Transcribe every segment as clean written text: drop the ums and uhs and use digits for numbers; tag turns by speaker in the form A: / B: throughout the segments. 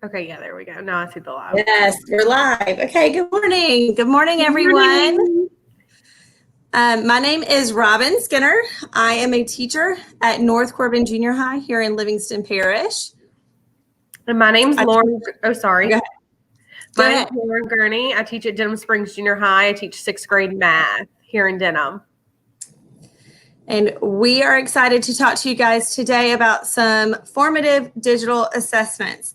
A: Okay, yeah, there we go. Now I see the live.
B: Yes, we're live. Okay, good morning. Good morning, everyone. My name is Robin Skinner. I am a teacher at North Corbin Junior High here in Livingston Parish.
A: And my name's Lauren. Oh, sorry.
B: Go
A: My
B: ahead.
A: name's Lauren Gurney. I teach at Denham Springs Junior High. I teach 6th grade math here in Denham.
B: And we are excited to talk to you guys today about some formative digital assessments.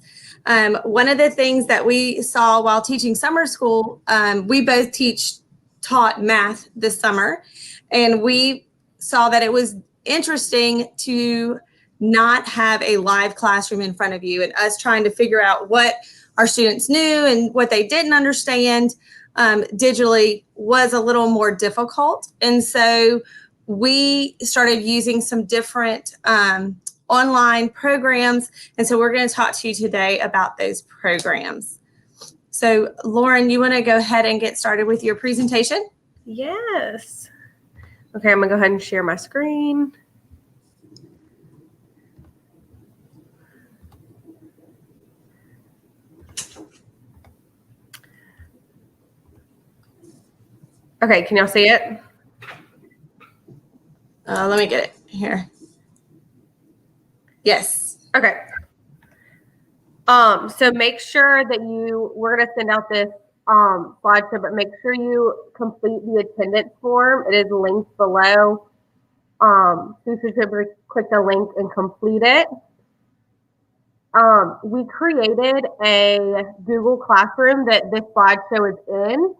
B: One of the things that we saw while teaching summer school, we both taught math this summer, and we saw that it was interesting to not have a live classroom in front of you and us trying to figure out what our students knew and what they didn't understand digitally was a little more difficult. And so we started using some different online programs. And so we're going to talk to you today about those programs. So Lauren, you want to go ahead and get started with your presentation?
A: Yes. Okay, I'm going to go ahead and share my screen. Okay, can y'all see it?
B: Let me get it here. Yes.
A: Okay. So make sure that we're going to send out this slideshow, but make sure you complete the attendance form. It is linked below. So you should be able to click the link and complete it. We created a Google Classroom that this slideshow is in.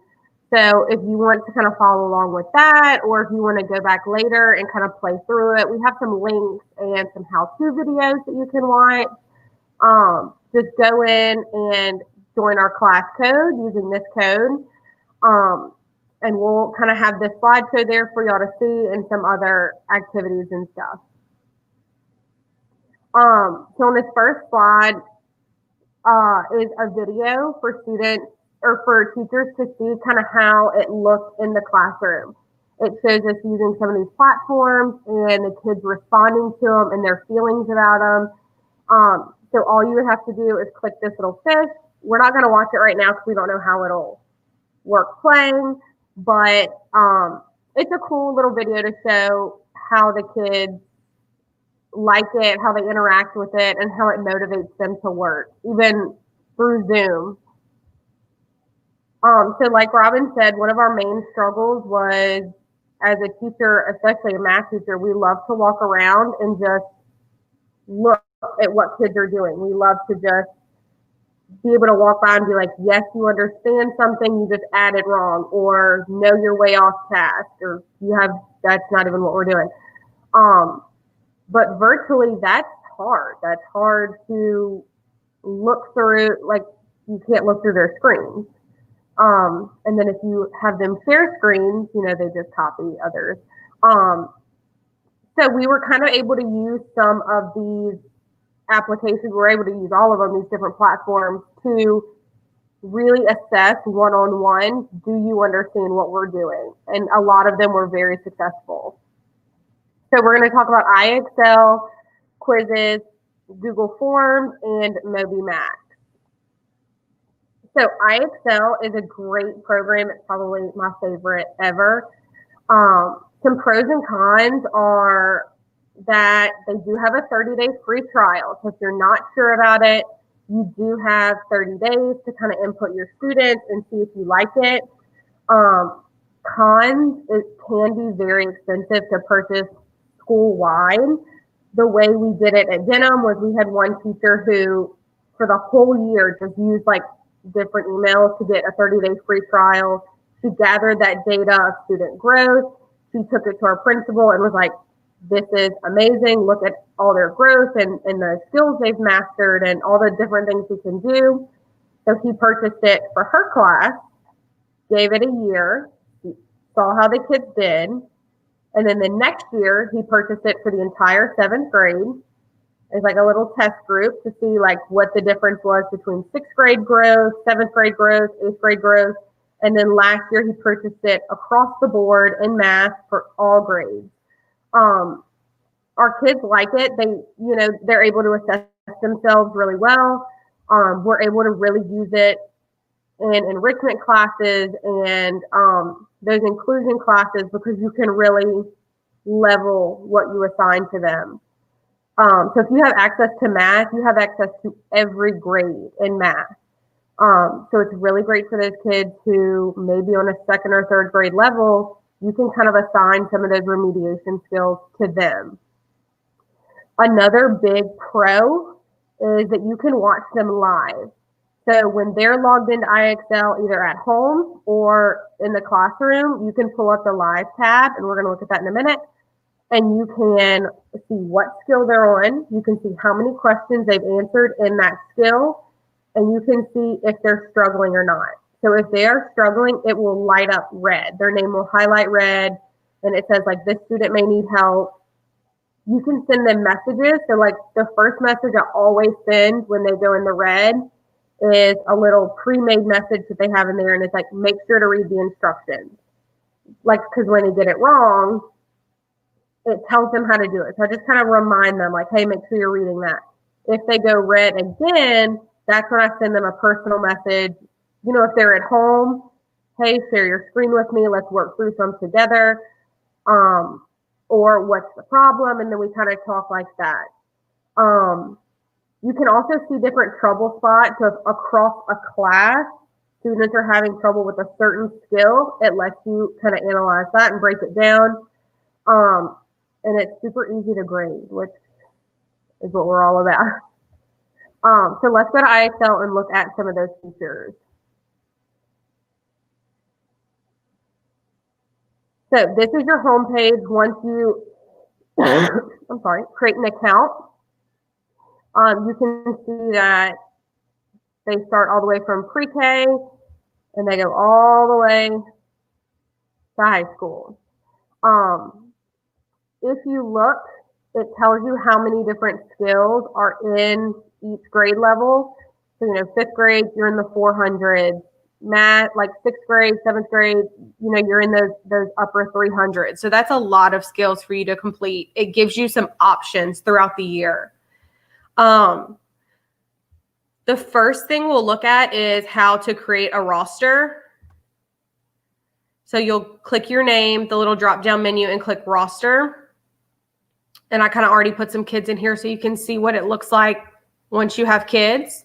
A: So if you want to kind of follow along with that, or if you want to go back later and kind of play through it, we have some links and some how-to videos that you can watch. Just go in and join our class code using this code. And we'll kind of have this slideshow there for y'all to see and some other activities and stuff. So on this first slide is a video for students or for teachers to see kind of how it looks in the classroom. It shows us using some of these platforms and the kids responding to them and their feelings about them. So all you would have to do is click this little fish. We're not going to watch it right now because we don't know how it'll work playing, but it's a cool little video to show how the kids like it, how they interact with it, and how it motivates them to work, even through Zoom. So like Robin said, one of our main struggles was, as a teacher, especially a math teacher, we love to walk around and just look at what kids are doing. We love to just be able to walk by and be like, yes, you understand something, you just added wrong, or no, you're way off task, or that's not even what we're doing. But virtually, that's hard. That's hard to look through, like you can't look through their screens. And then if you have them share screens, they just copy others. So we were kind of able to use some of these applications. We're able to use all of them, these different platforms, to really assess one-on-one, do you understand what we're doing? And a lot of them were very successful. So we're going to talk about iExcel, Quizizz, Google Forms, and Moby Max. So iExcel is a great program. It's probably my favorite ever. Some pros and cons are that they do have a 30-day free trial. So if you're not sure about it, you do have 30 days to kind of input your students and see if you like it. Cons, it can be very expensive to purchase school-wide. The way we did it at Denham was we had one teacher who, for the whole year, just used like different emails to get a 30-day free trial. She gathered that data of student growth. She took it to our principal and was like, this is amazing. Look at all their growth and the skills they've mastered and all the different things we can do. So he purchased it for her class, gave it a year, saw how the kids did. And then the next year, he purchased it for the entire 7th grade. It's like a little test group to see like what the difference was between 6th grade growth, 7th grade growth, 8th grade growth. And then last year, he purchased it across the board in math for all grades. Our kids like it. They're able to assess themselves really well. We're able to really use it in enrichment classes and those inclusion classes because you can really level what you assign to them. So if you have access to math, you have access to every grade in math. So it's really great for those kids who maybe on a second or third grade level, you can kind of assign some of those remediation skills to them. Another big pro is that you can watch them live. So when they're logged into IXL, either at home or in the classroom, you can pull up the live tab, and we're going to look at that in a minute. And you can see what skill they're on. You can see how many questions they've answered in that skill, and you can see if they're struggling or not. So if they are struggling, it will light up red. Their name will highlight red, and it says like, this student may need help. You can send them messages. So like the first message I always send when they go in the red is a little pre-made message that they have in there, and it's like, make sure to read the instructions. Like, because when they get it wrong, it tells them how to do it. So I just kind of remind them, like, hey, make sure you're reading that. If they go red again, that's when I send them a personal message. You know, if they're at home, hey, share your screen with me. Let's work through some together. Or what's the problem? And then we kind of talk like that. You can also see different trouble spots. So if across a class, students are having trouble with a certain skill, it lets you kind of analyze that and break it down. And it's super easy to grade, which is what we're all about. So let's go to IXL and look at some of those features. So this is your home page once you, create an account. You can see that they start all the way from pre-K and they go all the way to high school. If you look, it tells you how many different skills are in each grade level. So, you know, 5th grade, you're in the 400s. Math, like 6th grade, 7th grade, you know, you're in those upper 300s. So that's a lot of skills for you to complete. It gives you some options throughout the year. The first thing we'll look at is how to create a roster. So you'll click your name, the little drop-down menu, and click roster. And I kind of already put some kids in here so you can see what it looks like once you have kids.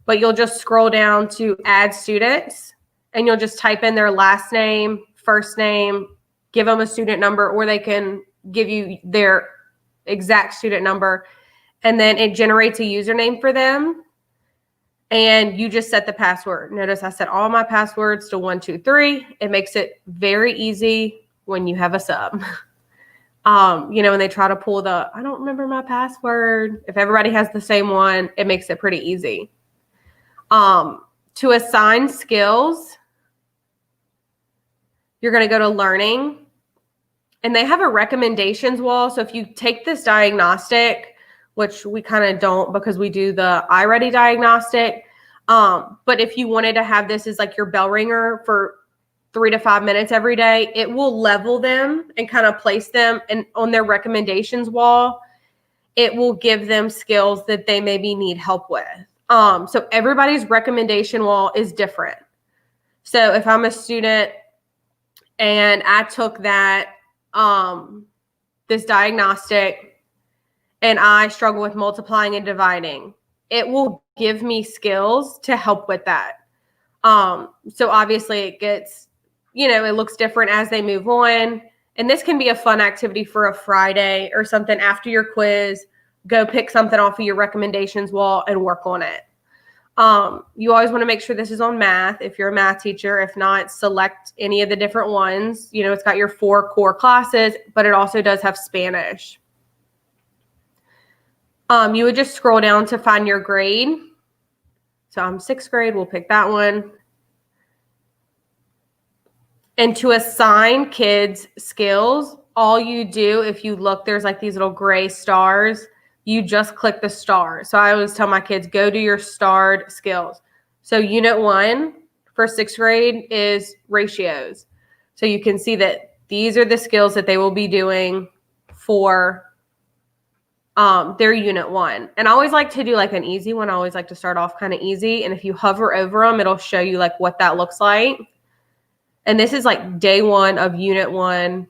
A: But you'll just scroll down to add students, and you'll just type in their last name, first name, give them a student number, or they can give you their exact student number. And then it generates a username for them. And you just set the password. Notice I set all my passwords to 123. It makes it very easy when you have a sub. You know, when they try to pull I don't remember my password. If everybody has the same one, it makes it pretty easy. To assign skills, you're going to go to learning, and they have a recommendations wall. So if you take this diagnostic, which we kind of don't because we do the iReady diagnostic. But if you wanted to have this as like your bell ringer for 3 to 5 minutes every day, it will level them and kind of place them on their recommendations wall. It will give them skills that they maybe need help with. So everybody's recommendation wall is different. So if I'm a student and I took that, this diagnostic, and I struggle with multiplying and dividing, it will give me skills to help with that. So obviously it gets, you know, it looks different as they move on. And this can be a fun activity for a Friday or something after your quiz. Go pick something off of your recommendations wall and work on it. You always want to make sure this is on math if you're a math teacher. If not, select any of the different ones. You know, it's got your 4 core classes, but it also does have Spanish. You would just scroll down to find your grade. So I'm 6th grade, we'll pick that one. And to assign kids skills, all you do, if you look, there's like these little gray stars. You just click the star. So I always tell my kids, go do your starred skills. So unit 1 for 6th grade is ratios. So you can see that these are the skills that they will be doing for their unit 1. And I always like to do like an easy one. I always like to start off kind of easy. And if you hover over them, it'll show you like what that looks like. And this is like day 1 of unit 1.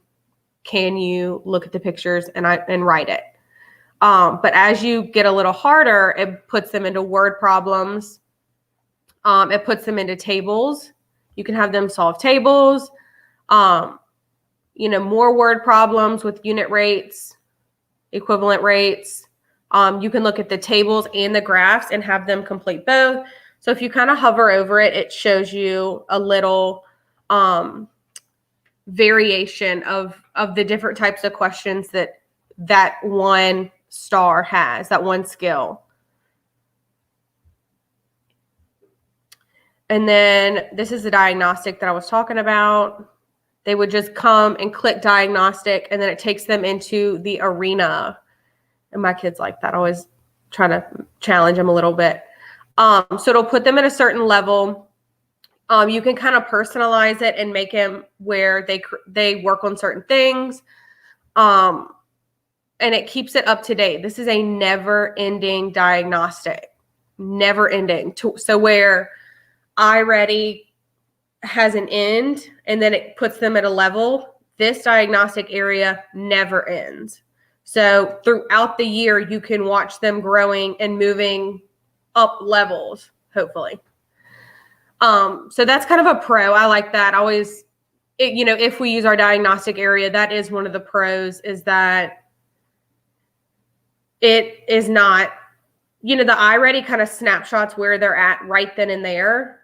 A: Can you look at the pictures and write it? But as you get a little harder, it puts them into word problems. It puts them into tables. You can have them solve tables. More word problems with unit rates, equivalent rates. You can look at the tables and the graphs and have them complete both. So if you kind of hover over it, it shows you a little variation of the different types of questions that one star has, that one skill. And then this is the diagnostic that I was talking about. They would just come and click diagnostic, and then it takes them into the arena. And my kids like that. I always try to challenge them a little bit. So it'll put them at a certain level. You can kind of personalize it and make them where they work on certain things. And it keeps it up to date. This is a never-ending diagnostic. Never-ending. So where iReady has an end and then it puts them at a level, this diagnostic area never ends. So throughout the year, you can watch them growing and moving up levels, hopefully. So that's kind of a pro. I like that. If we use our diagnostic area, that is one of the pros, is that it is not, the iReady kind of snapshots where they're at right then and there.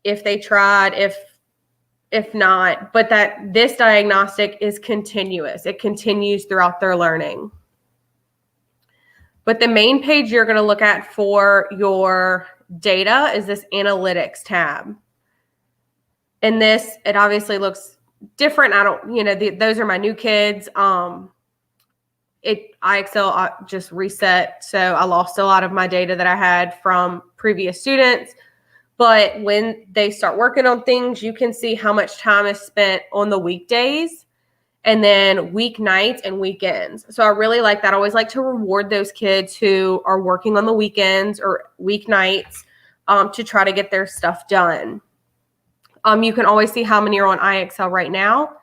A: If they tried, if not, but that this diagnostic is continuous. It continues throughout their learning. But the main page you're going to look at for your data is this analytics tab. And this, it obviously looks different. Those are my new kids. IXL just reset. So I lost a lot of my data that I had from previous students. But when they start working on things, you can see how much time is spent on the weekdays and then weeknights and weekends. So I really like that. I always like to reward those kids who are working on the weekends or weeknights to try to get their stuff done. You can always see how many are on IXL right now.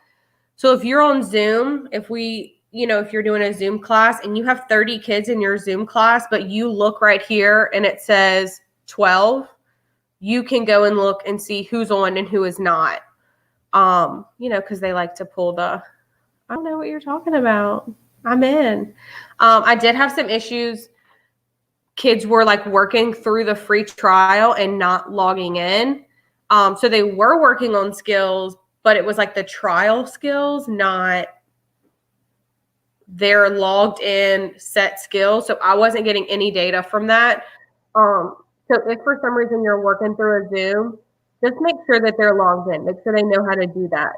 A: So if you're on Zoom, if you're doing a Zoom class and you have 30 kids in your Zoom class, but you look right here and it says 12, you can go and look and see who's on and who is not. Because they like to pull I don't know what you're talking about. I'm in. I did have some issues. Kids were like working through the free trial and not logging in. So they were working on skills, but it was like the trial skills, not their logged in set skills. So I wasn't getting any data from that. So if for some reason you're working through a Zoom, just make sure that they're logged in. Make sure they know how to do that.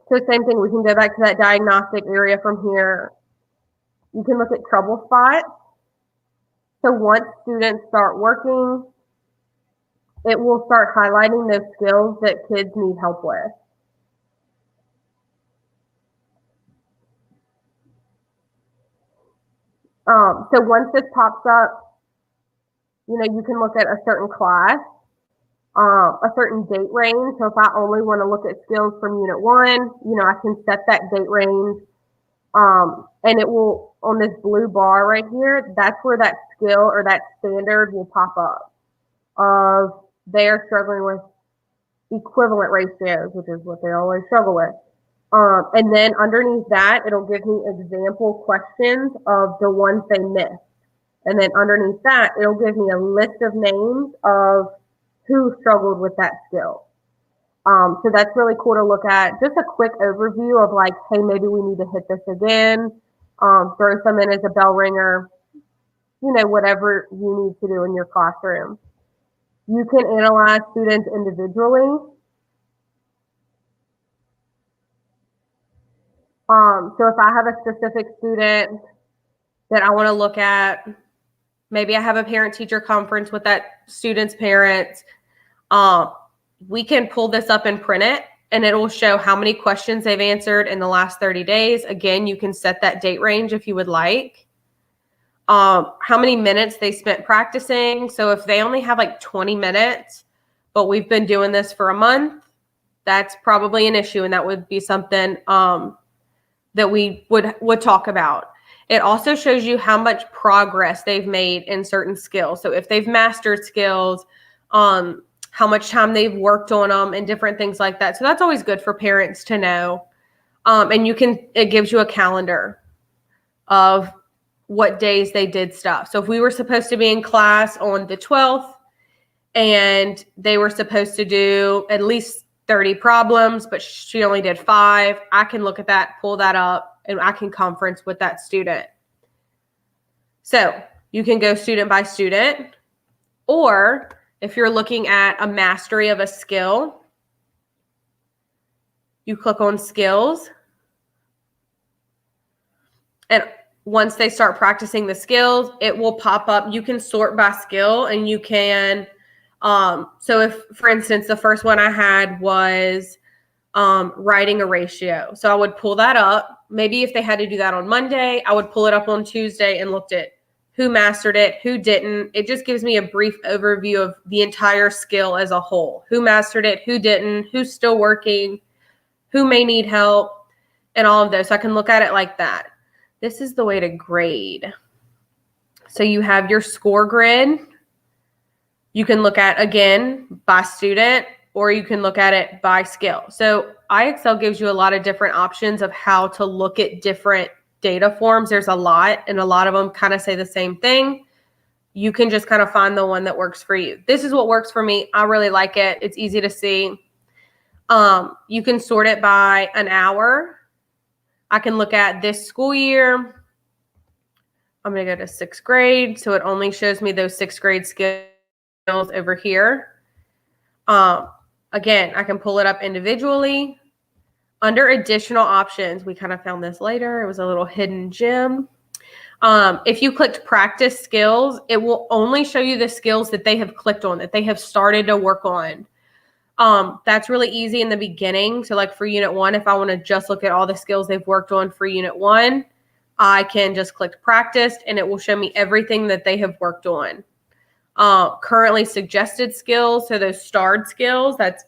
A: So same thing, we can go back to that diagnostic area from here. You can look at trouble spots. So once students start working, it will start highlighting those skills that kids need help with. So once this pops up, you can look at a certain class, a certain date range. So if I only want to look at skills from unit 1, I can set that date range. And it will, on this blue bar right here, that's where that skill or that standard will pop up of they're struggling with equivalent ratios, which is what they always struggle with. And then underneath that, it'll give me example questions of the ones they missed. And then underneath that, it'll give me a list of names of who struggled with that skill. So that's really cool to look at. Just a quick overview of like, hey, maybe we need to hit this again. Throw some in as a bell ringer, whatever you need to do in your classroom. You can analyze students individually. So if I have a specific student that I want to look at, maybe I have a parent-teacher conference with that student's parents, we can pull this up and print it and it will show how many questions they've answered in the last 30 days. Again, you can set that date range if you would like. How many minutes they spent practicing. So if they only have like 20 minutes, but we've been doing this for a month, that's probably an issue, and that would be something that we would talk about. It also shows you how much progress they've made in certain skills. So if they've mastered skills, how much time they've worked on them and different things like that. So that's always good for parents to know. And it gives you a calendar of what days they did stuff. So if we were supposed to be in class on the 12th and they were supposed to do at least 30 problems, but she only did 5, I can look at that, pull that up, and I can conference with that student. So you can go student by student, or if you're looking at a mastery of a skill, you click on skills. And once they start practicing the skills, it will pop up. You can sort by skill, and you can, so if, for instance, the first one I had was writing a ratio. So I would pull that up. Maybe if they had to do that on Monday, I would pull it up on Tuesday and looked at who mastered it, who didn't. It just gives me a brief overview of the entire skill as a whole. Who mastered it, who didn't, who's still working, who may need help, and all of those. So I can look at it like that. This is the way to grade. So you have your score grid. You can look at, again, by student, or you can look at it by skill. So IXL gives you a lot of different options of how to look at different data forms. There's a lot, and a lot of them kind of say the same thing. You can just kind of find the one that works for you. This is what works for me. I really like it. It's easy to see. You can sort it by an hour. I can look at this school year. I'm going to go to 6th grade. So it only shows me those 6th grade skills over here. Again, I can pull it up individually. Under additional options, we kind of found this later. It was a little hidden gem. If you clicked practice skills, it will only show you the skills that they have clicked on, that they have started to work on. That's really easy in the beginning. So like for unit 1, if I want to just look at all the skills they've worked on for unit 1, I can just click practiced, and it will show me everything that they have worked on. Currently suggested skills, so those starred skills, that's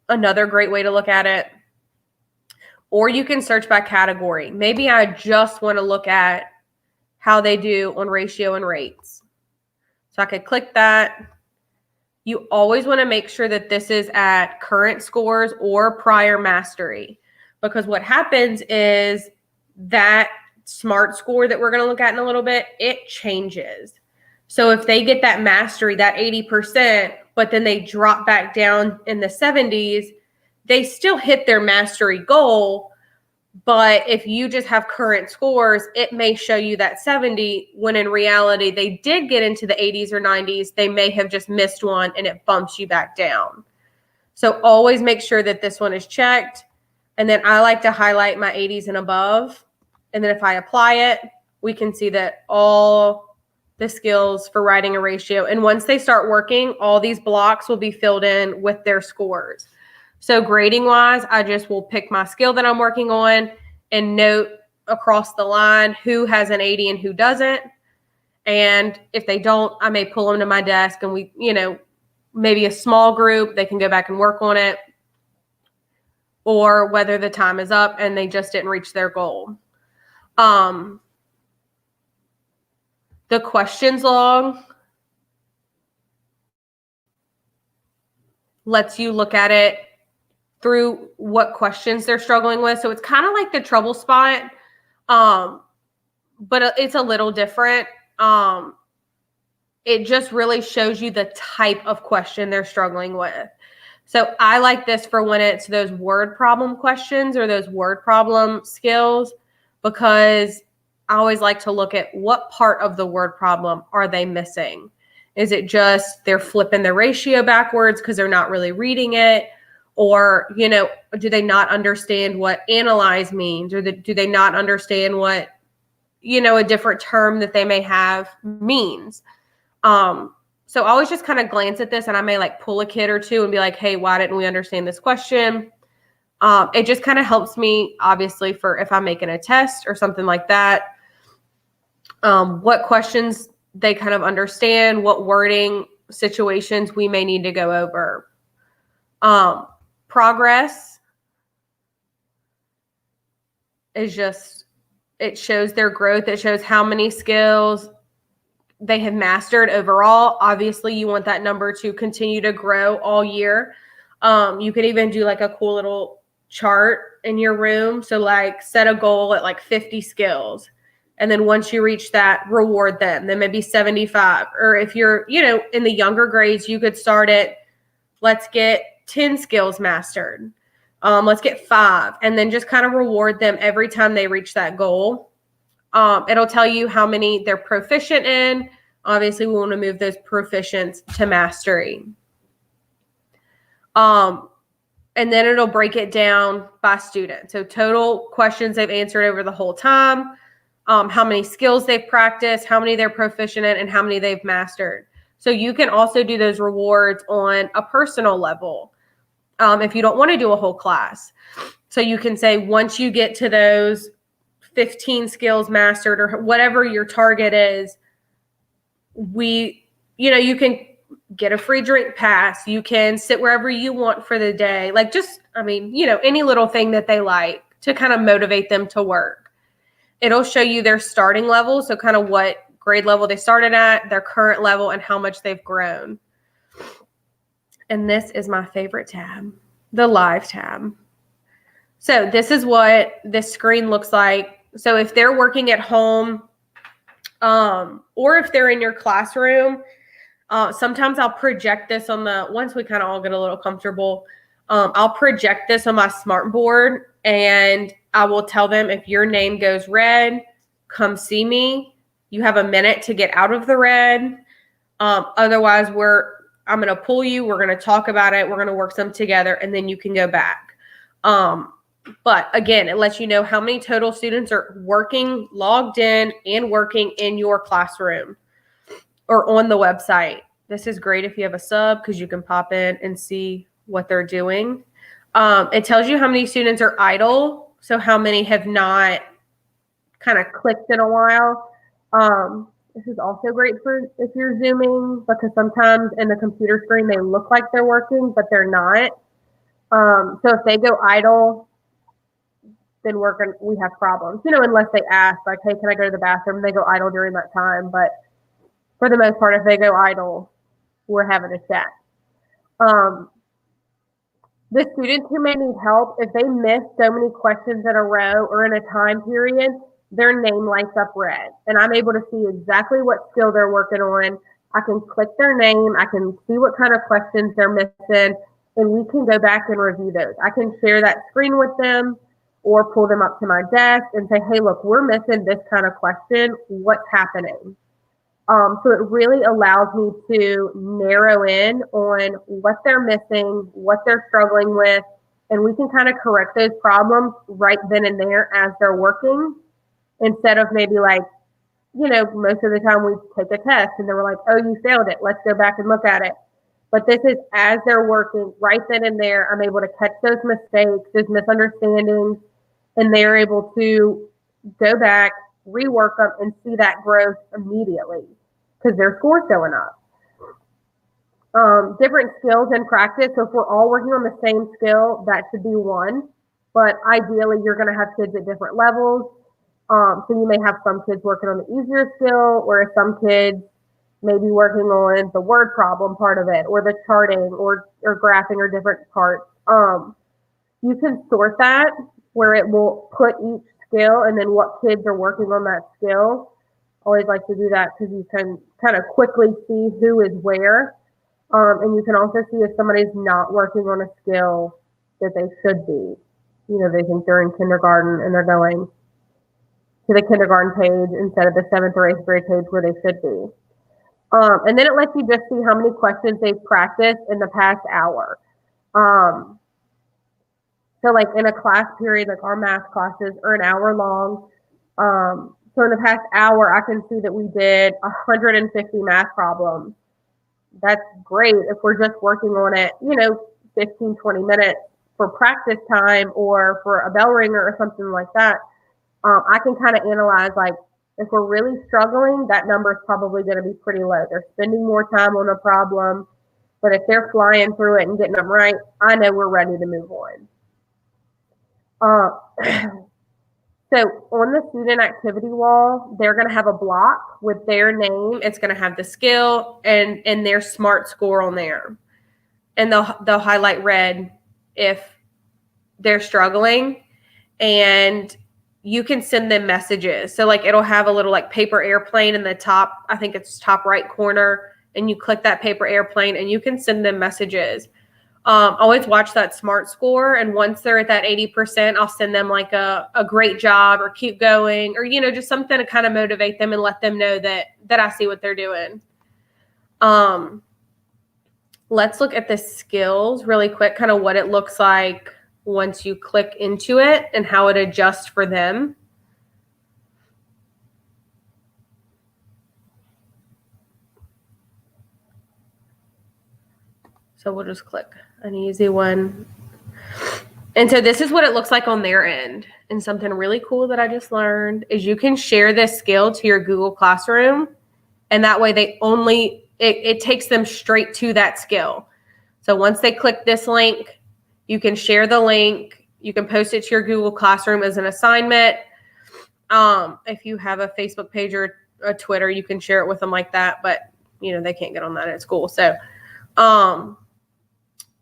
A: another great way to look at it. Or you can search by category. Maybe I just want to look at how they do on ratio and rates. So I could click that. You always want to make sure that this is at current scores or prior mastery, because what happens is that SMART score that we're going to look at in a little bit, it changes. So if they get that mastery, that 80%, but then they drop back down in the 70s, they still hit their mastery goal. But if you just have current scores, it may show you that 70, when in reality, they did get into the 80s or 90s. They may have just missed one, and it bumps you back down. So always make sure that this one is checked. And then I like to highlight my 80s and above. And then if I apply it, we can see that all the skills for writing a ratio. And once they start working, all these blocks will be filled in with their scores. So grading wise, I just will pick my skill that I'm working on and note across the line who has an 80 and who doesn't. And if they don't, I may pull them to my desk, and we, maybe a small group, they can go back and work on it. Or whether the time is up and they just didn't reach their goal. The questions log lets you look at it through what questions they're struggling with. So it's kind of like the trouble spot, but it's a little different. It just really shows you the type of question they're struggling with. So I like this for when it's those word problem questions or those word problem skills, because I always like to look at what part of the word problem are they missing. Is it just they're flipping the ratio backwards because they're not really reading it? Or, do they not understand what analyze means? Or do they not understand what, a different term that they may have means? So I always just kind of glance at this, and I may like pull a kid or two and be like, hey, why didn't we understand this question? It just kind of helps me, obviously, for if I'm making a test or something like that, what questions they kind of understand, what wording situations we may need to go over. Progress is just, it shows their growth. It shows how many skills they have mastered overall. Obviously, you want that number to continue to grow all year. You could even do like a cool little chart in your room. So like set a goal at like 50 skills. And then once you reach that, reward them. Then maybe 75. Or if you're, in the younger grades, you could start at, let's get 10 skills mastered. Let's get 5. And then just kind of reward them every time they reach that goal. It'll tell you how many they're proficient in. Obviously, we want to move those proficients to mastery. And then it'll break it down by student. So total questions they've answered over the whole time, how many skills they've practiced, how many they're proficient in, and how many they've mastered. So you can also do those rewards on a personal level if you don't want to do a whole class. So you can say once you get to those 15 skills mastered or whatever your target is, you can get a free drink pass. You can sit wherever you want for the day. Like any little thing that they like to kind of motivate them to work. It'll show you their starting level. So kind of what grade level they started at, their current level, and how much they've grown. And this is my favorite tab, the live tab. So this is what this screen looks like. So if they're working at home, or if they're in your classroom, sometimes I'll project this once we kind of all get a little comfortable, I'll project this on my smart board and I will tell them if your name goes red, come see me. You have a minute to get out of the red. Otherwise, I'm going to pull you. We're going to talk about it. We're going to work some together and then you can go back. But again, it lets you know how many total students are working, logged in, and working in your classroom or on the website. This is great if you have a sub because you can pop in and see what they're doing. It tells you how many students are idle, so how many have not kind of clicked in a while. This is also great for if you're Zooming because sometimes in the computer screen they look like they're working, but they're not. So if they go idle, then we have problems, unless they ask like, hey, can I go to the bathroom? They go idle during that time. But for the most part, if they go idle, we're having a chat. The students who may need help, if they miss so many questions in a row or in a time period, their name lights up red. And I'm able to see exactly what skill they're working on. I can click their name. I can see what kind of questions they're missing. And we can go back and review those. I can share that screen with them or pull them up to my desk and say, hey, look, we're missing this kind of question. What's happening? So it really allows me to narrow in on what they're missing, what they're struggling with, and we can kind of correct those problems right then and there as they're working instead of maybe like, most of the time we take a test and then we're like, oh, you failed it. Let's go back and look at it. But this is as they're working right then and there, I'm able to catch those mistakes, those misunderstandings, and they're able to go back, rework them, and see that growth immediately because their score's going up. Different skills in practice. So if we're all working on the same skill, that should be one. But ideally, you're going to have kids at different levels. So you may have some kids working on the easier skill, or some kids may be working on the word problem part of it, or the charting, or graphing, or different parts. You can sort that where it will put each skill and then what kids are working on that skill. Always like to do that because you can kind of quickly see who is where. And you can also see if somebody's not working on a skill that they should be. They think they're in kindergarten and they're going to the kindergarten page instead of the 7th or 8th grade page where they should be. And then it lets you just see how many questions they've practiced in the past hour. So like in a class period, like our math classes are an hour long. So in the past hour, I can see that we did 150 math problems. That's great if we're just working on it, 15, 20 minutes. for practice time or for a bell ringer or something like that, I can kind of analyze, like, if we're really struggling, that number is probably going to be pretty low. They're spending more time on a problem, but if they're flying through it and getting them right, I know we're ready to move on. So on the student activity wall, they're going to have a block with their name. It's going to have the skill and their SMART score on there. And they'll highlight red if they're struggling. And you can send them messages. So like it'll have a little like paper airplane in the top, I think it's top right corner. And you click that paper airplane and you can send them messages. Always watch that SMART score. And once they're at that 80%, I'll send them like a great job or keep going or, just something to kind of motivate them and let them know that I see what they're doing. Let's look at the skills really quick, kind of what it looks like once you click into it and how it adjusts for them. So we'll just click an easy one. And so this is what it looks like on their end. And something really cool that I just learned is you can share this skill to your Google Classroom. And that way it takes them straight to that skill. So once they click this link, you can share the link. You can post it to your Google Classroom as an assignment. If you have a Facebook page or a Twitter, you can share it with them like that. But, they can't get on that at school. So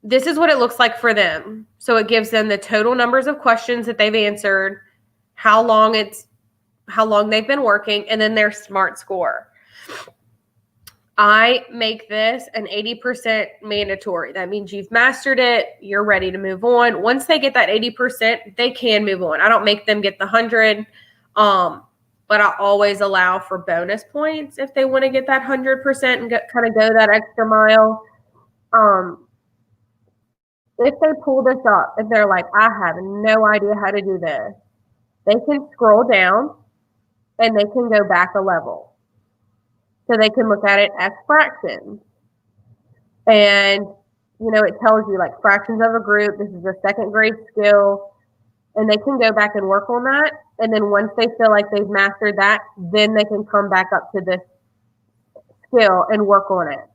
A: this is what it looks like for them. So it gives them the total numbers of questions that they've answered, how long they've been working, and then their SMART score. I make this an 80% mandatory. That means you've mastered it. You're ready to move on. Once they get that 80%, they can move on. I don't make them get the 100, but I always allow for bonus points if they want to get that 100% and kind of go that extra mile. If they pull this up, if they're like, I have no idea how to do this, they can scroll down and they can go back a level. So they can look at it as fractions. And, it tells you like fractions of a group. This is a second grade skill. And they can go back and work on that. And then once they feel like they've mastered that, then they can come back up to this skill and work on it.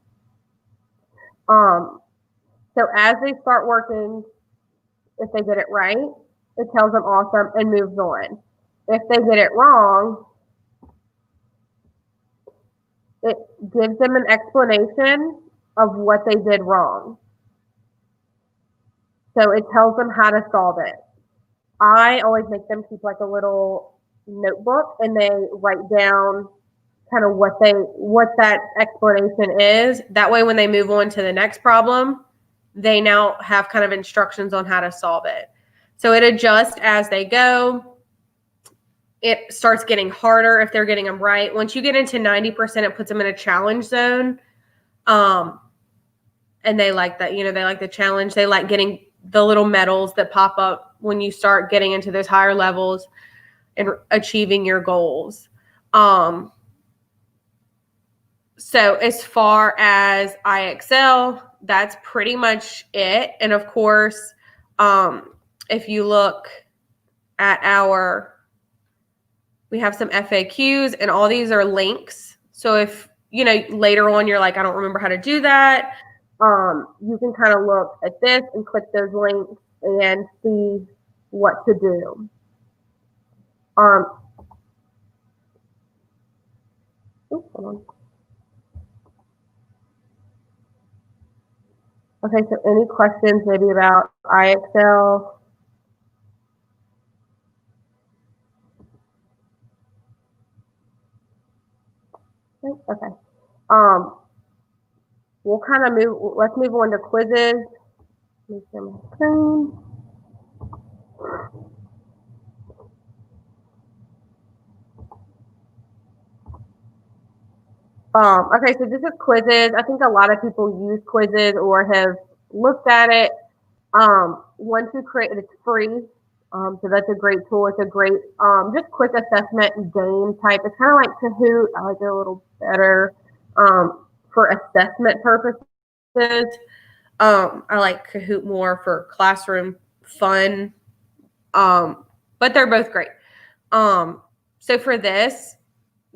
A: So as they start working, if they get it right, it tells them awesome and moves on. If they get it wrong, it gives them an explanation of what they did wrong. So it tells them how to solve it. I always make them keep like a little notebook and they write down kind of what that explanation is. That way when they move on to the next problem, they now have kind of instructions on how to solve it. So it adjusts as they go. It starts getting harder if they're getting them right. Once you get into 90%, it puts them in a challenge zone. And they like that, they like the challenge. They like getting the little medals that pop up when you start getting into those higher levels and achieving your goals. So as far as IXL, that's pretty much it. And of course, if you look at we have some FAQs and all these are links. So if, later on you're like, I don't remember how to do that. You can kind of look at this and click those links and see what to do. Hold on. Okay, so any questions maybe about IXL? Okay. We'll kind of let's move on to Quizizz. Let me share my screen. Okay, so this is Quizizz. I think a lot of people use Quizizz or have looked at it. Once you create it, it's free. So that's a great tool. It's a great, just quick assessment game type. It's kind of like Kahoot. I like it a little better for assessment purposes. I like Kahoot more for classroom fun. But they're both great. So for this,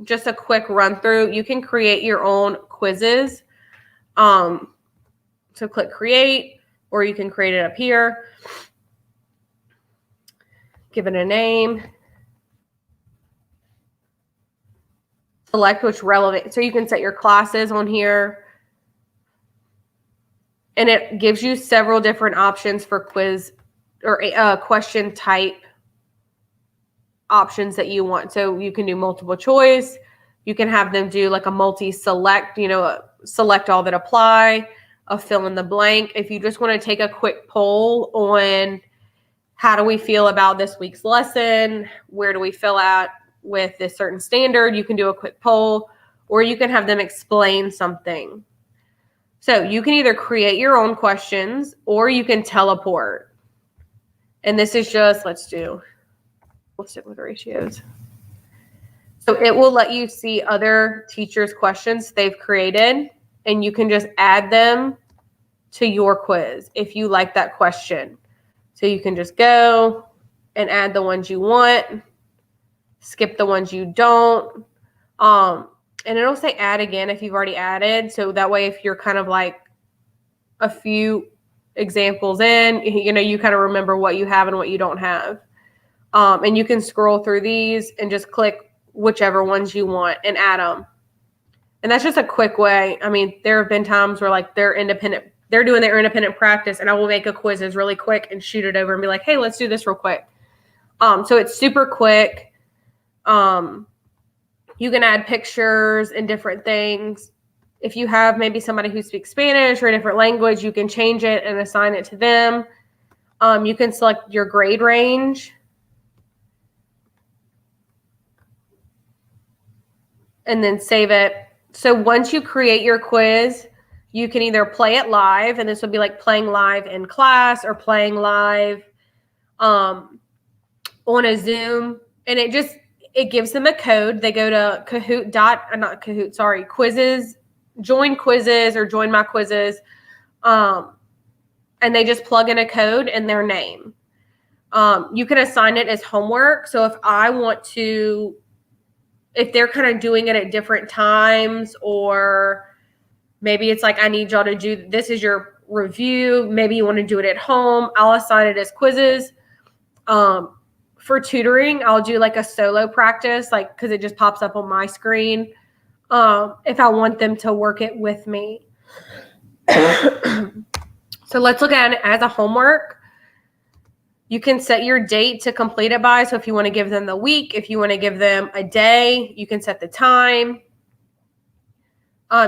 A: just a quick run through, you can create your own quizzes. So click create, or you can create it up here. Give it a name. Select which relevant. So you can set your classes on here. And it gives you several different options for quiz or question type options that you want. So you can do multiple choice. You can have them do like a multi-select, select all that apply, a fill in the blank. If you just want to take a quick poll on how do we feel about this week's lesson, where do we feel at with this certain standard, you can do a quick poll, or you can have them explain something. So you can either create your own questions or you can teleport. And this is just, we'll stick with ratios. So it will let you see other teachers' questions they've created, and you can just add them to your quiz if you like that question. So you can just go and add the ones you want, skip the ones you don't. And it'll say add again if you've already added. So that way, if you're kind of like a few examples in, you kind of remember what you have and what you don't have. And you can scroll through these and just click whichever ones you want and add them. And that's just a quick way. I mean, there have been times where like they're doing their independent practice, and I will make a quizzes really quick and shoot it over and be like, hey, let's do this real quick. So it's super quick. You can add pictures and different things. If you have maybe somebody who speaks Spanish or a different language, you can change it and assign it to them. You can select your grade range. And then save it. So once you create your quiz, you can either play it live, and this would be like playing live in class or playing live on a Zoom. And it gives them a code. They go to Quizizz, join Quizizz or join my quizzes. And they just plug in a code and their name. You can assign it as homework. So if they're kind of doing it at different times, or maybe it's like, I need y'all to do, this is your review. Maybe you want to do it at home. I'll assign it as quizzes. For tutoring, I'll do like a solo practice, like, cause it just pops up on my screen. If I want them to work it with me. So let's look at it as a homework. You can set your date to complete it by. So if you want to give them the week, if you want to give them a day, you can set the time.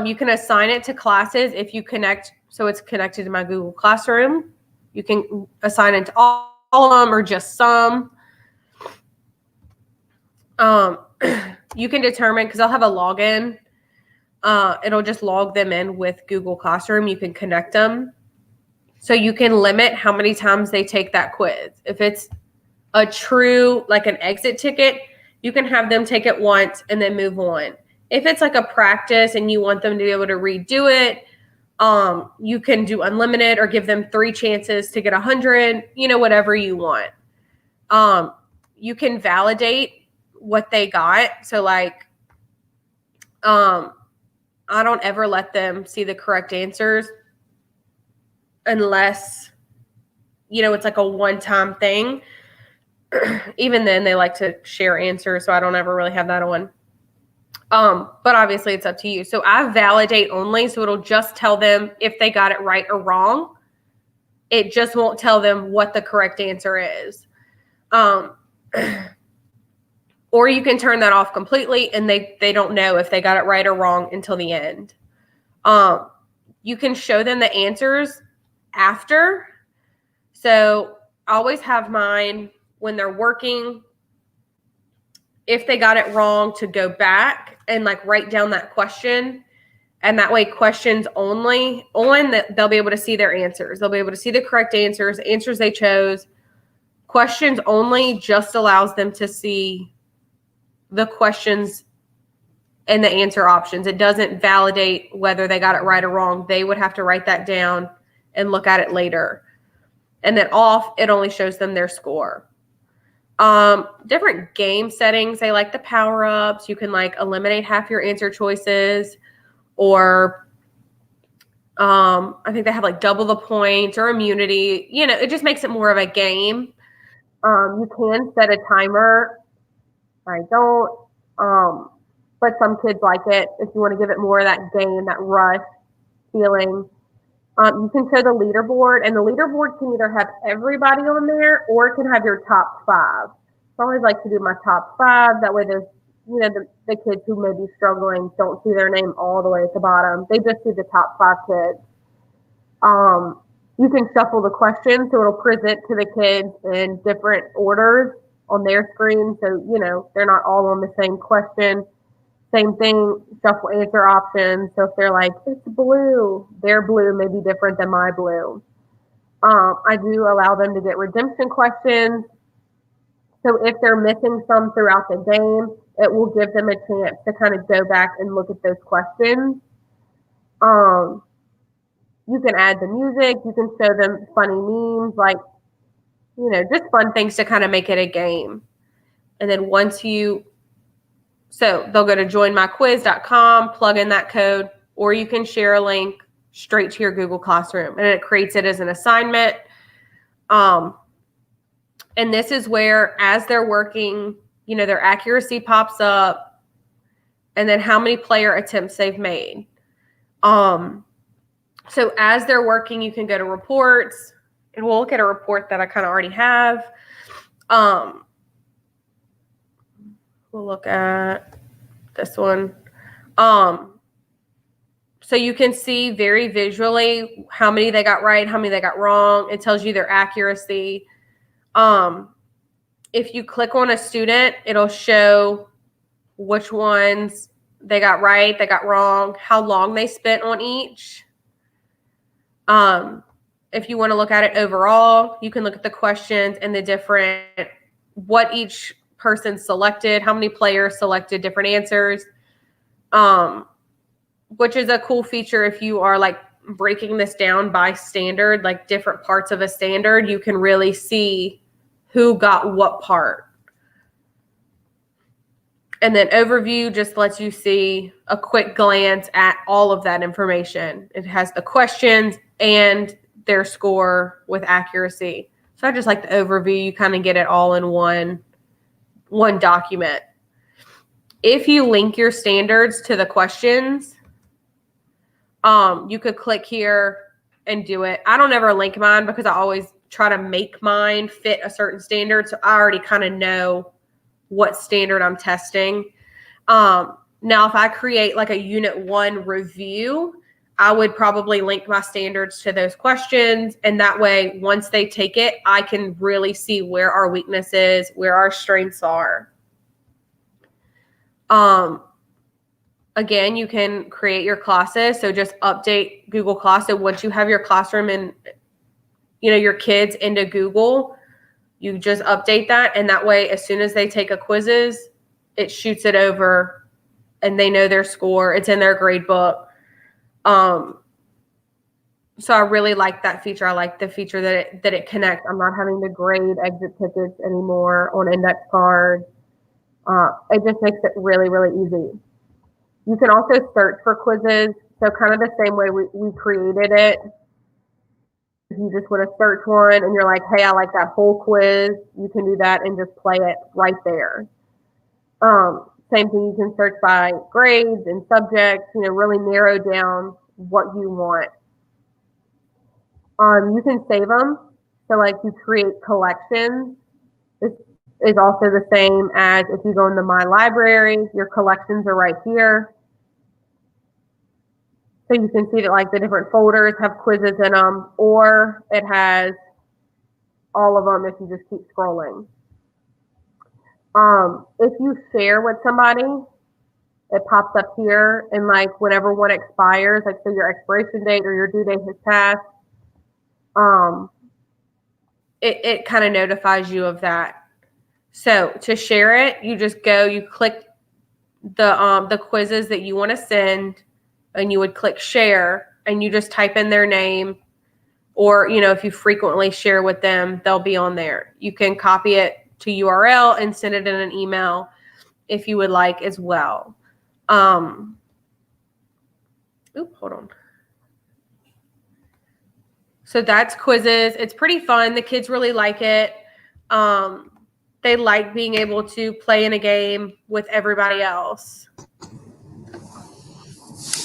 A: You can assign it to classes if you connect. So it's connected to my Google Classroom. You can assign it to all of them or just some. You can determine, because I'll have a login. It'll just log them in with Google Classroom. You can connect them. So you can limit how many times they take that quiz. If it's a true, like an exit ticket, you can have them take it once and then move on. If it's like a practice and you want them to be able to redo it, you can do unlimited or give them 3 chances to get 100, whatever you want. You can validate what they got. So like, I don't ever let them see the correct answers unless, it's like a one-time thing. Even then, they like to share answers, so I don't ever really have that on. But obviously, it's up to you. So I validate only, so it'll just tell them if they got it right or wrong. It just won't tell them what the correct answer is. Or you can turn that off completely, and they don't know if they got it right or wrong until the end. You can show them the answers after. So I always have mine when they're working, if they got it wrong, to go back and like write down that question. And that way, questions only on that, they'll be able to see their answers. They'll be able to see the correct answers they chose. Questions only just allows them to see the questions and the answer options. It doesn't validate whether they got it right or wrong. They would have to write that down and look at it later. And then off, it only shows them their score. Different game settings. They like the power-ups. You can like eliminate half your answer choices, or I think they have like double the points or immunity. You know, it just makes it more of a game. You can set a timer. I don't. But some kids like it if you want to give it more of that game, that rush feeling. You can show the leaderboard, and the leaderboard can either have everybody on there or it can have your top 5. So I always like to do my top 5. That way there's, you know, the kids who may be struggling don't see their name all the way at the bottom. They just see the top 5 kids. You can shuffle the questions, so it'll present to the kids in different orders on their screen. So, you know, they're not all on the same question. Same thing, shuffle answer options. So if they're like, it's blue, their blue may be different than my blue. I do allow them to get redemption questions. So if they're missing some throughout the game, it will give them a chance to kind of go back and look at those questions. You can add the music. You can show them funny memes, like, you know, just fun things to kind of make it a game. And then so they'll go to joinmyquiz.com, plug in that code, or you can share a link straight to your Google Classroom, and it creates it as an assignment. And this is where, as they're working, you know, their accuracy pops up, and then how many player attempts they've made. So as they're working, you can go to reports, and we'll look at a report that I kind of already have. We'll look at this one. So you can see very visually how many they got right, how many they got wrong. It tells you their accuracy. If you click on a student, it'll show which ones they got right, they got wrong, how long they spent on each. If you want to look at it overall, you can look at the questions and the different, what each person selected, how many players selected different answers, which is a cool feature. If you are like breaking this down by standard, like different parts of a standard, you can really see who got what part. And then overview just lets you see a quick glance at all of that information. It has the questions and their score with accuracy. So I just like the overview. You kind of get it all in one document. If you link your standards to the questions, you could click here and do it. I don't ever link mine because I always try to make mine fit a certain standard. So I already kind of know what standard I'm testing. Now, if I create like a Unit 1 review, I would probably link my standards to those questions. And that way, once they take it, I can really see where our weaknesses, where our strengths are. Again, you can create your classes. So just update Google Class. So once you have your classroom and, you know, your kids into Google, you just update that. And that way, as soon as they take a Quizizz, it shoots it over and they know their score. It's in their grade book. So I really like that feature. I like the feature that it connects. I'm not having to grade exit tickets anymore on index cards. It just makes it really, really easy. You can also search for quizzes. So kind of the same way we created it. If you just want to search one and you're like, hey, I like that whole quiz, you can do that and just play it right there. Same thing, you can search by grades and subjects, you know, really narrow down what you want. You can save them. So like you create collections. This is also the same as if you go into My Library, your collections are right here. So you can see that like the different folders have quizzes in them, or it has all of them if you just keep scrolling. If you share with somebody, it pops up here, and like whenever one expires, like so your expiration date or your due date has passed, it kind of notifies you of that. So to share it, you just go, you click the quizzes that you want to send, and you would click share, and you just type in their name, or, you know, if you frequently share with them, they'll be on there. You can copy it to URL and send it in an email if you would like as well. Hold on. So that's Quizizz. It's pretty fun. The kids really like it. They like being able to play in a game with everybody else.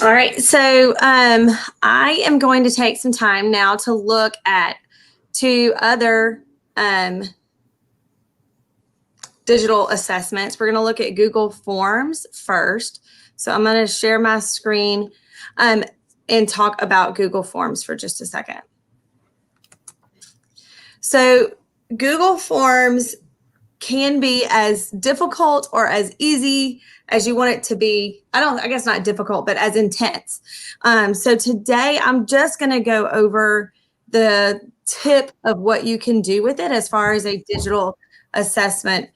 B: All right, so I am going to take some time now to look at two other digital assessments. We're going to look at Google Forms first. So I'm going to share my screen and talk about Google Forms for just a second. So Google Forms can be as difficult or as easy as you want it to be. I guess not difficult, but as intense. So today I'm just going to go over the tip of what you can do with it as far as a digital assessment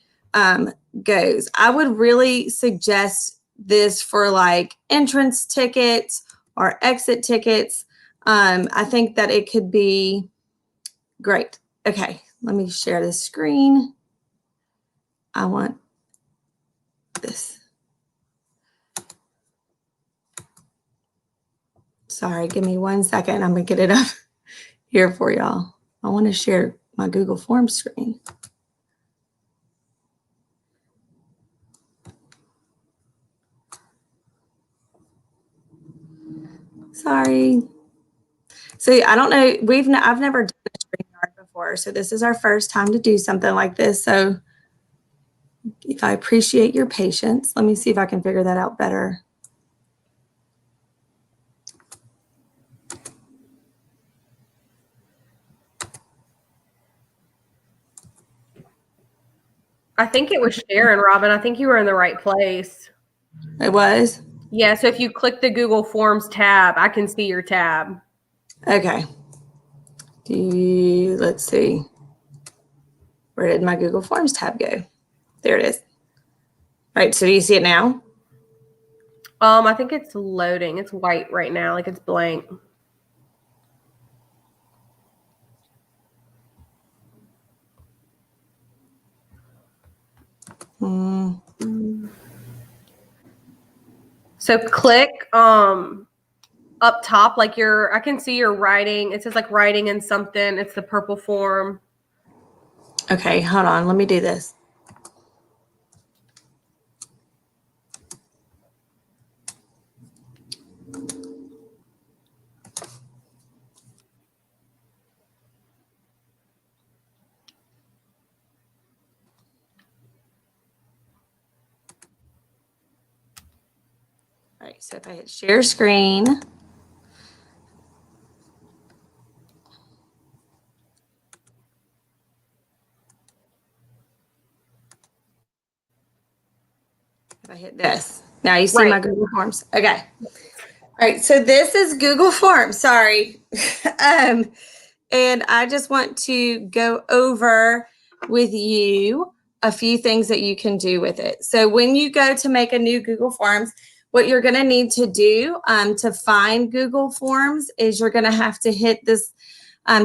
B: goes. I would really suggest this for like entrance tickets or exit tickets. I think that it could be great. Okay, let me share the screen. I want this. Sorry, give me 1 second. I'm going to get it up here for y'all. I want to share my Google Forms screen. Sorry. So I don't know. I've never done a StreamYard before, so this is our first time to do something like this. So if I appreciate your patience, let me see if I can figure that out better.
A: I think it was Sharon, Robin. I think you were in the right place.
B: It was?
A: Yeah, so if you click the Google Forms tab, I can see your tab.
B: Okay. Let's see. Where did my Google Forms tab go? There it is. All right, so do you see it now?
A: I think it's loading. It's white right now, like it's blank. So click up top, like I can see you're writing. It says like writing in something. It's the purple form.
B: Okay, hold on. Let me do this. All right, so if I hit share screen, if I hit this, now you see my Google Forms. Okay. All right, so this is Google Forms. Sorry. And I just want to go over with you a few things that you can do with it. So when you go to make a new Google Forms, what you're going to need to do to find Google Forms is you're going to have to hit this.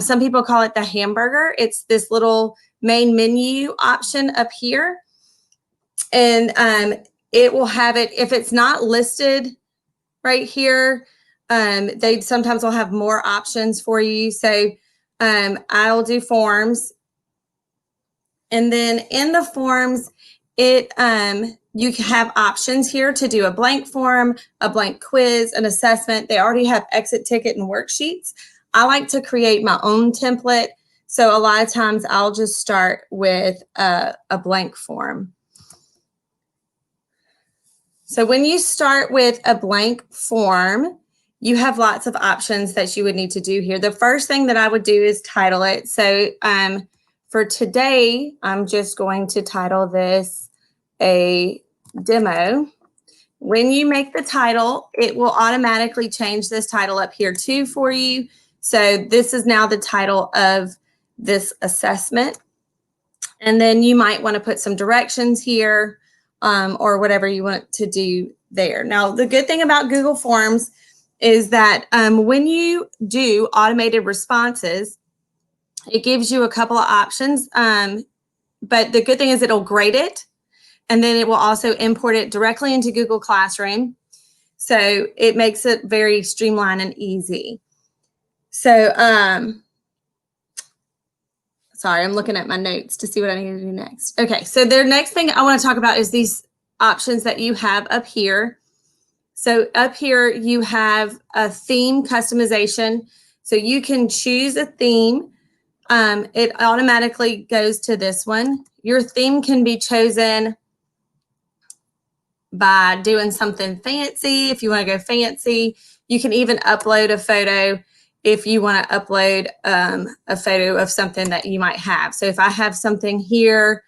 B: Some people call it the hamburger. It's this little main menu option up here. And it will have it, if it's not listed right here, they sometimes will have more options for you. So I'll do forms. And then in the forms, you have options here to do a blank form, a blank quiz, an assessment. They already have exit ticket and worksheets. I like to create my own template. So a lot of times I'll just start with a blank form. So when you start with a blank form, you have lots of options that you would need to do here. The first thing that I would do is title it. So for today, I'm just going to title this a demo. When you make the title, it will automatically change this title up here too for you. So this is now the title of this assessment. And then you might want to put some directions here or whatever you want to do there. Now, the good thing about Google Forms is that when you do automated responses, it gives you a couple of options. But the good thing is it'll grade it, and then it will also import it directly into Google Classroom. So it makes it very streamlined and easy. So, sorry, I'm looking at my notes to see what I need to do next. Okay, so the next thing I want to talk about is these options that you have up here. So up here, you have a theme customization. So you can choose a theme. It automatically goes to this one. Your theme can be chosen by doing something fancy. If you want to go fancy, you can even upload a photo if you want to upload a photo of something that you might have. So if I have something here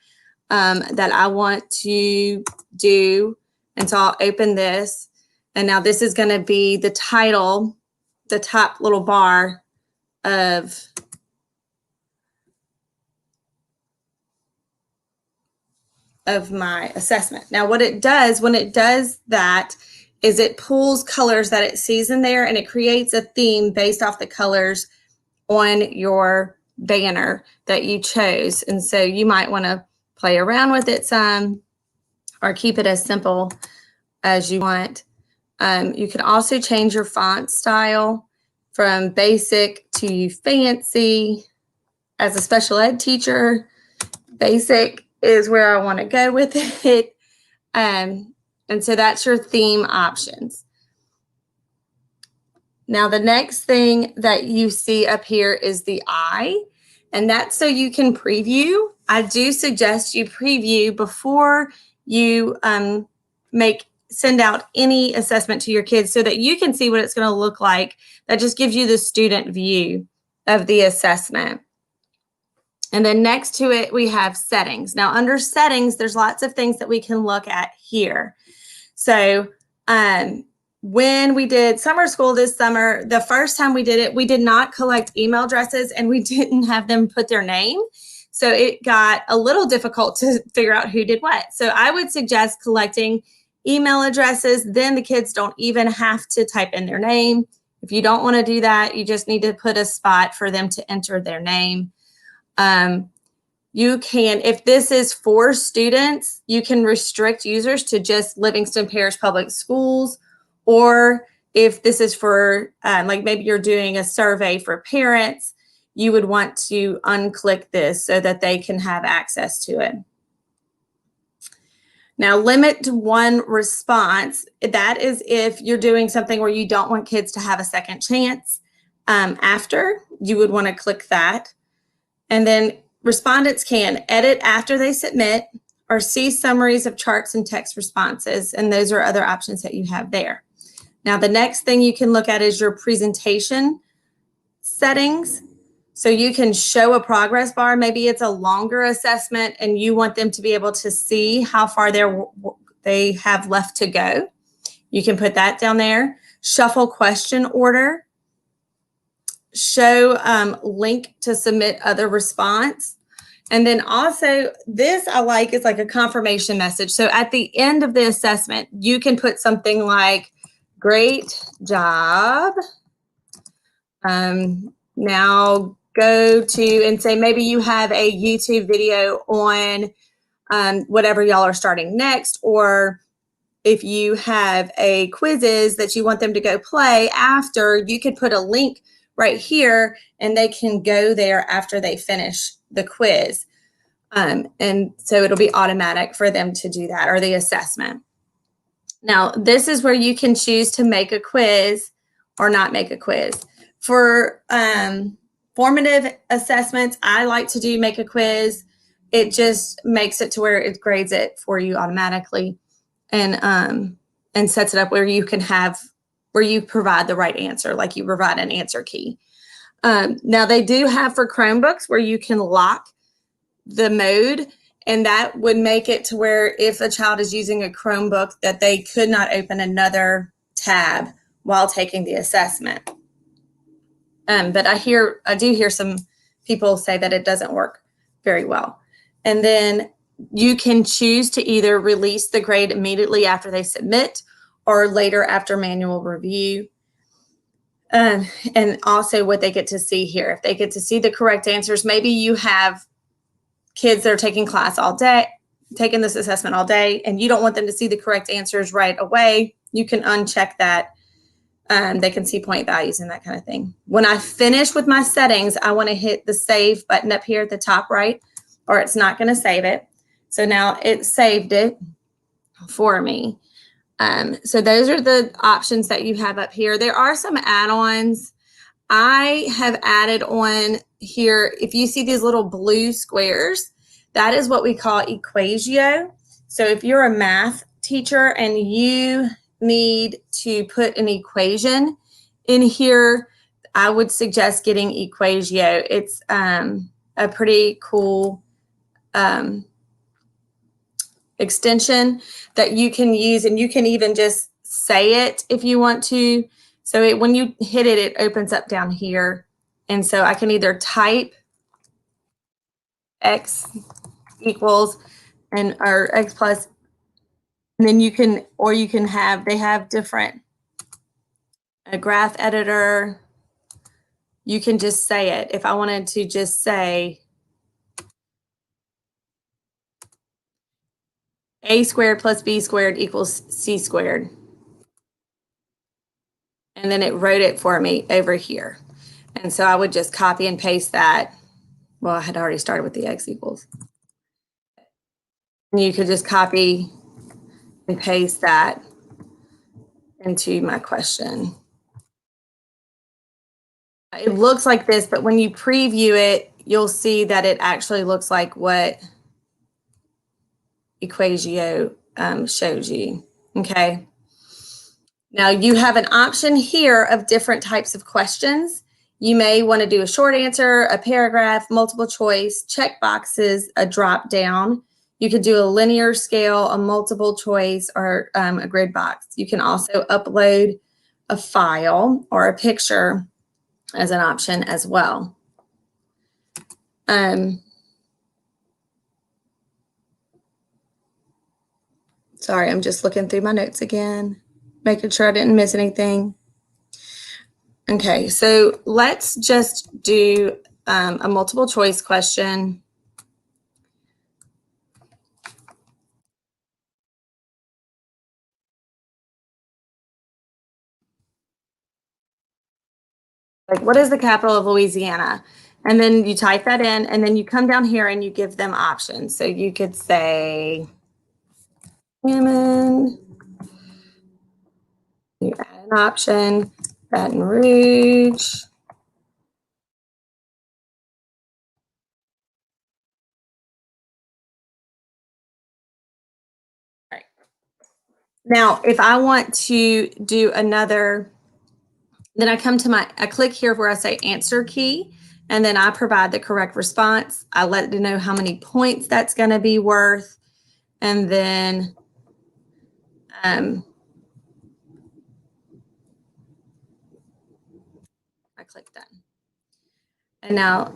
B: that I want to do, and so I'll open this, and now this is going to be the title, the top little bar of my assessment. Now what it does when it does that is it pulls colors that it sees in there, and it creates a theme based off the colors on your banner that you chose. And so you might want to play around with it some, or keep it as simple as you want. You can also change your font style from basic to fancy. As a special ed teacher, basic is where I want to go with it. And so that's your theme options. Now, the next thing that you see up here is the eye, and that's so you can preview. I do suggest you preview before you send out any assessment to your kids so that you can see what it's going to look like. That just gives you the student view of the assessment. And then next to it, we have settings. Now, under settings, there's lots of things that we can look at here. So when we did summer school this summer, the first time we did it, we did not collect email addresses, and we didn't have them put their name. So it got a little difficult to figure out who did what. So I would suggest collecting email addresses. Then the kids don't even have to type in their name. If you don't want to do that, you just need to put a spot for them to enter their name. You can, if this is for students, you can restrict users to just Livingston Parish Public Schools, or if this is for like maybe you're doing a survey for parents, you would want to unclick this so that they can have access to it. Now, limit to one response. That is if you're doing something where you don't want kids to have a second chance after, you would want to click that. And then respondents can edit after they submit or see summaries of charts and text responses. And those are other options that you have there. Now, the next thing you can look at is your presentation settings. So you can show a progress bar. Maybe it's a longer assessment and you want them to be able to see how far they have left to go. You can put that down there. Shuffle question order. Show link to submit other response. And then also this I like is like a confirmation message. So at the end of the assessment, you can put something like, great job. Now go to and say maybe you have a YouTube video on whatever y'all are starting next, or if you have a Quizizz that you want them to go play after, you could put a link right here and they can go there after they finish the quiz. And so it'll be automatic for them to do that, or the assessment. Now, this is where you can choose to make a quiz or not make a quiz. For formative assessments, I like to do make a quiz. It just makes it to where it grades it for you automatically and sets it up where you can have, where you provide the right answer, like you provide an answer key. Now they do have for Chromebooks where you can lock the mode, and that would make it to where if a child is using a Chromebook that they could not open another tab while taking the assessment. But I do hear some people say that it doesn't work very well. And then you can choose to either release the grade immediately after they submit or later after manual review. And also what they get to see here. If they get to see the correct answers, maybe you have kids that are taking class all day, taking this assessment all day, and you don't want them to see the correct answers right away. You can uncheck that. They can see point values and that kind of thing. When I finish with my settings, I want to hit the save button up here at the top right, or it's not going to save it. So now it saved it for me. So those are the options that you have up here. There are some add-ons. I have added on here, if you see these little blue squares, that is what we call Equazio. So if you're a math teacher and you need to put an equation in here, I would suggest getting Equazio. It's a pretty cool extension that you can use, and you can even just say it if you want to. So when you hit it, it opens up down here. And so I can either type X equals or X plus, and then you can, or you can have, they have different, a graph editor. You can just say it. If I wanted to just say A squared plus B squared equals C squared. And then it wrote it for me over here. And so I would just copy and paste that. Well, I had already started with the X equals. And you could just copy and paste that into my question. It looks like this, but when you preview it, you'll see that it actually looks like what Equazio shows you, okay? Now you have an option here of different types of questions. You may want to do a short answer, a paragraph, multiple choice, check boxes, a drop down. You could do a linear scale, a multiple choice, or a grid box. You can also upload a file or a picture as an option as well. Sorry, I'm just looking through my notes again, making sure I didn't miss anything. Okay, so let's just do a multiple choice question. Like, what is the capital of Louisiana? And then you type that in, and then you come down here and you give them options. So you could say Hammond. You add an option, Baton Rouge. All right. Now, if I want to do another, then I come to I click here where I say answer key, and then I provide the correct response. I let it know how many points that's going to be worth, and then I click done. And now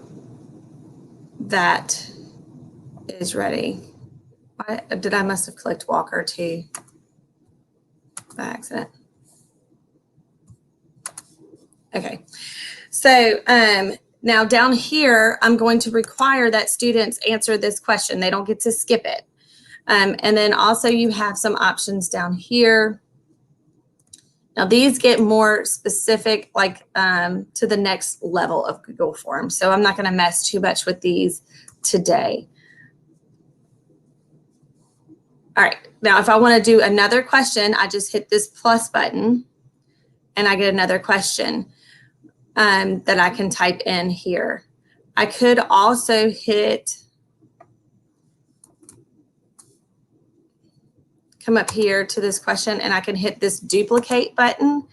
B: that is ready. I must have clicked Walker too by accident. Okay, so now down here, I'm going to require that students answer this question. They don't get to skip it. And then also you have some options down here. Now these get more specific, like to the next level of Google Forms. So I'm not going to mess too much with these today. All right, now if I want to do another question, I just hit this plus button and I get another question that I can type in here. I could also come up here to this question and I can hit this duplicate button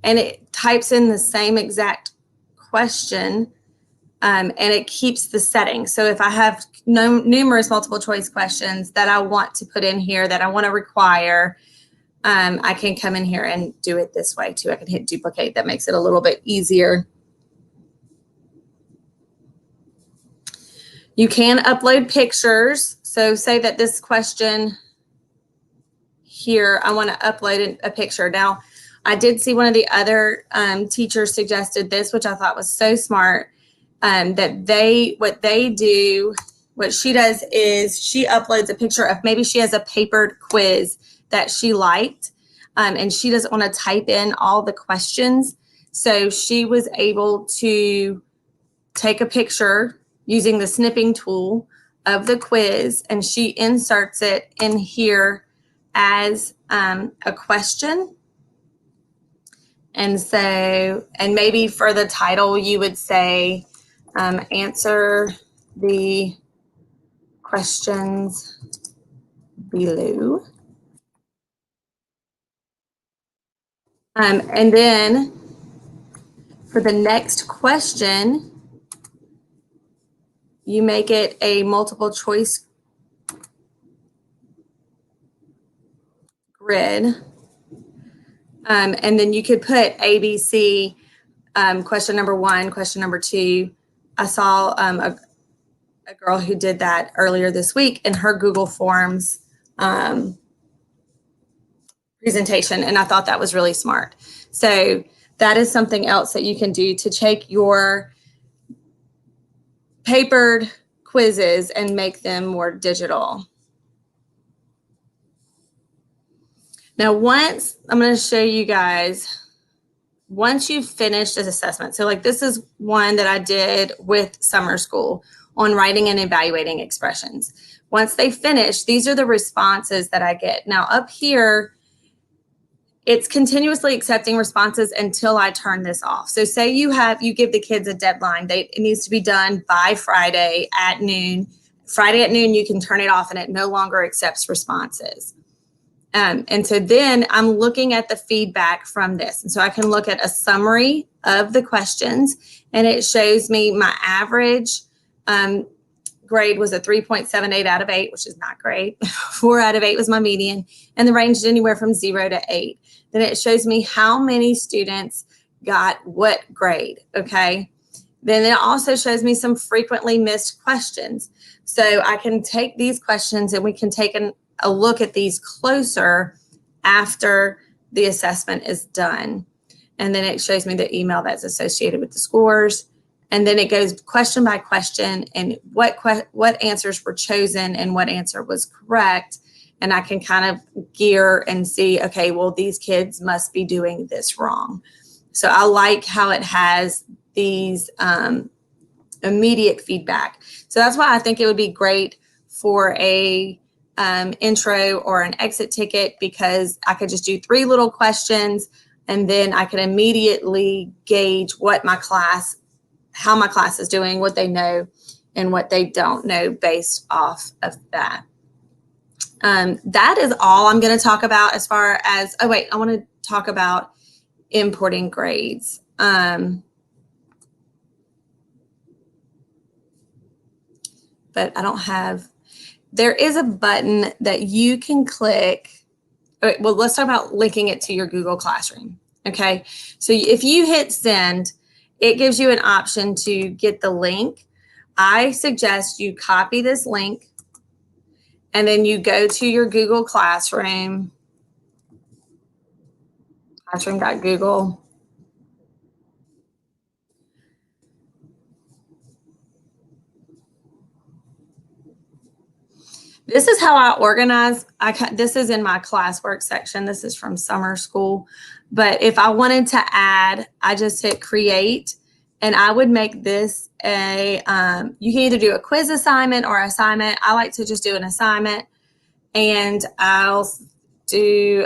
B: and it types in the same exact question and it keeps the setting. So if I have numerous multiple choice questions that I want to put in here that I want to require, I can come in here and do it this way too. I can hit duplicate. That makes it a little bit easier. You can upload pictures. So say that this question here, I want to upload a picture. Now, I did see one of the other teachers suggested this, which I thought was so smart, that what she does is she uploads a picture of, maybe she has a papered quiz that she liked, and she doesn't want to type in all the questions. So she was able to take a picture using the snipping tool of the quiz, and she inserts it in here as a question. And so, and maybe for the title, you would say, answer the questions below. And then for the next question, you make it a multiple choice grid. And then you could put ABC, question number 1, question number 2. I saw a girl who did that earlier this week in her Google Forms presentation, and I thought that was really smart. So that is something else that you can do to take your papered quizzes and make them more digital. Now, once I'm going to show you guys, once you've finished this assessment, so like this is one that I did with summer school on writing and evaluating expressions. Once they finish, these are the responses that I get. Now up here, it's continuously accepting responses until I turn this off. So say you give the kids a deadline. It needs to be done by Friday at noon. Friday at noon, you can turn it off and it no longer accepts responses. And so then I'm looking at the feedback from this. And so I can look at a summary of the questions, and it shows me my average grade was a 3.78 out of 8, which is not great. 4 out of 8 was my median, and the range is anywhere from 0 to 8. Then it shows me how many students got what grade, okay? Then it also shows me some frequently missed questions. So I can take these questions and we can take a look at these closer after the assessment is done. And then it shows me the email that's associated with the scores. And then it goes question by question and what answers were chosen and what answer was correct. And I can kind of gear and see, okay, well, these kids must be doing this wrong. So I like how it has these immediate feedback. So that's why I think it would be great for a intro or an exit ticket, because I could just do 3 little questions and then I can immediately gauge how my class is doing, what they know and what they don't know based off of that. That is all I'm going to talk about as far as, I want to talk about importing grades. But I don't have, there is a button that you can click. Okay, well, let's talk about linking it to your Google Classroom. Okay, so if you hit send, it gives you an option to get the link. I suggest you copy this link and then you go to your Google Classroom, classroom.google. This is how I organize. This is in my classwork section. This is from summer school. But if I wanted to add, I just hit create, and I would make this you can either do a quiz assignment or assignment. I like to just do an assignment, and I'll do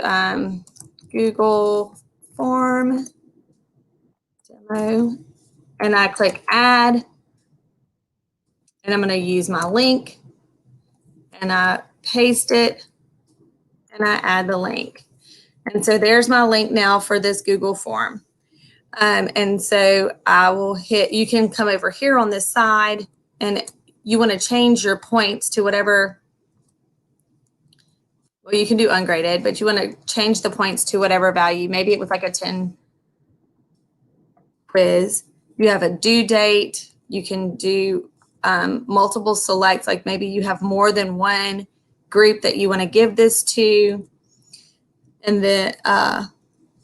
B: Google Form demo, and I click add, and I'm going to use my link. And I paste it and I add the link. And so there's my link now for this Google form. And so I will hit, you can come over here on this side and you want to change your points to whatever, well, you can do ungraded, but you want to change the points to whatever value. Maybe it was like a 10 quiz. You have a due date. You can do multiple selects, like maybe you have more than one group that you want to give this to. And then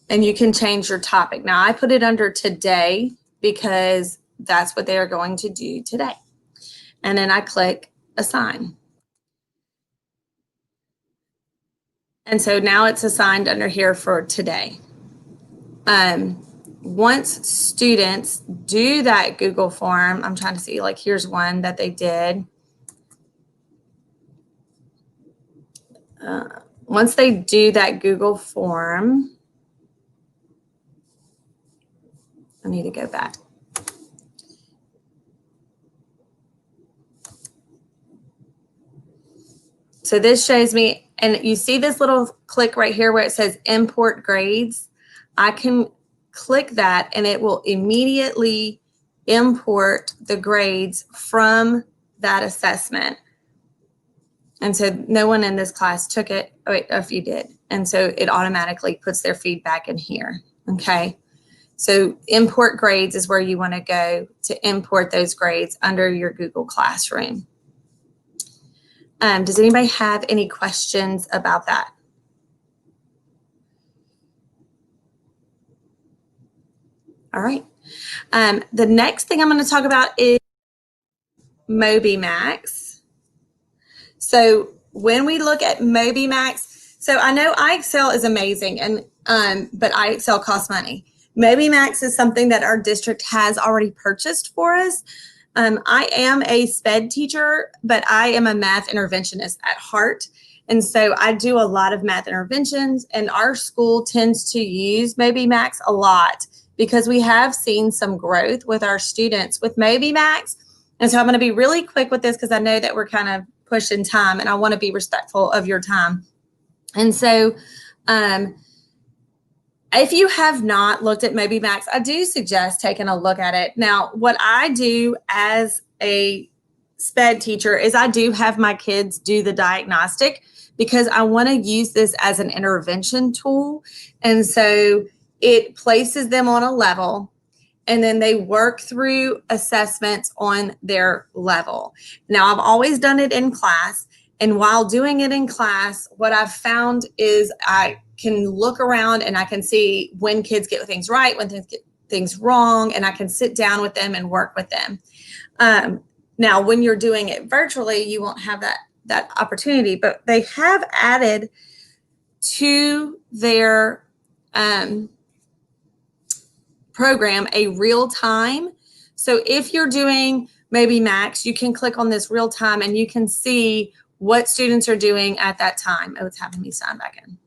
B: And you can change your topic. Now I put it under today because that's what they are going to do today. And then I click assign. And so now it's assigned under here for today. Once students do that Google form, I'm trying to see, like, here's one that they did. Once they do that Google form, I need to go back. So this shows me, and you see this little click right here where it says import grades. I can click that and it will immediately import the grades from that assessment. And so no one in this class took it. Oh, wait, a few did. And so it automatically puts their feedback in here. Okay. So import grades is where you want to go to import those grades under your Google Classroom. Does anybody have any questions about that? All right. The next thing I'm going to talk about is Moby Max. So when we look at Moby Max, so I know iExcel is amazing, and but iExcel costs money. Moby Max is something that our district has already purchased for us. I am a SPED teacher, but I am a math interventionist at heart. And so I do a lot of math interventions, and our school tends to use Moby Max a lot because we have seen some growth with our students with Moby Max. And so I'm going to be really quick with this because I know that we're kind of pushing time and I want to be respectful of your time. And so if you have not looked at Moby Max, I do suggest taking a look at it. Now, what I do as a SPED teacher is I do have my kids do the diagnostic because I want to use this as an intervention tool. And so it places them on a level and then they work through assessments on their level. Now, I've always done it in class. And while doing it in class, what I've found is I can look around and I can see when kids get things right, when kids get things wrong, and I can sit down with them and work with them. Now, when you're doing it virtually, you won't have that opportunity, but they have added to their program a real time. So if you're doing Moby Max, you can click on this real time and you can see what students are doing at that time. Oh, it's having me sign back in.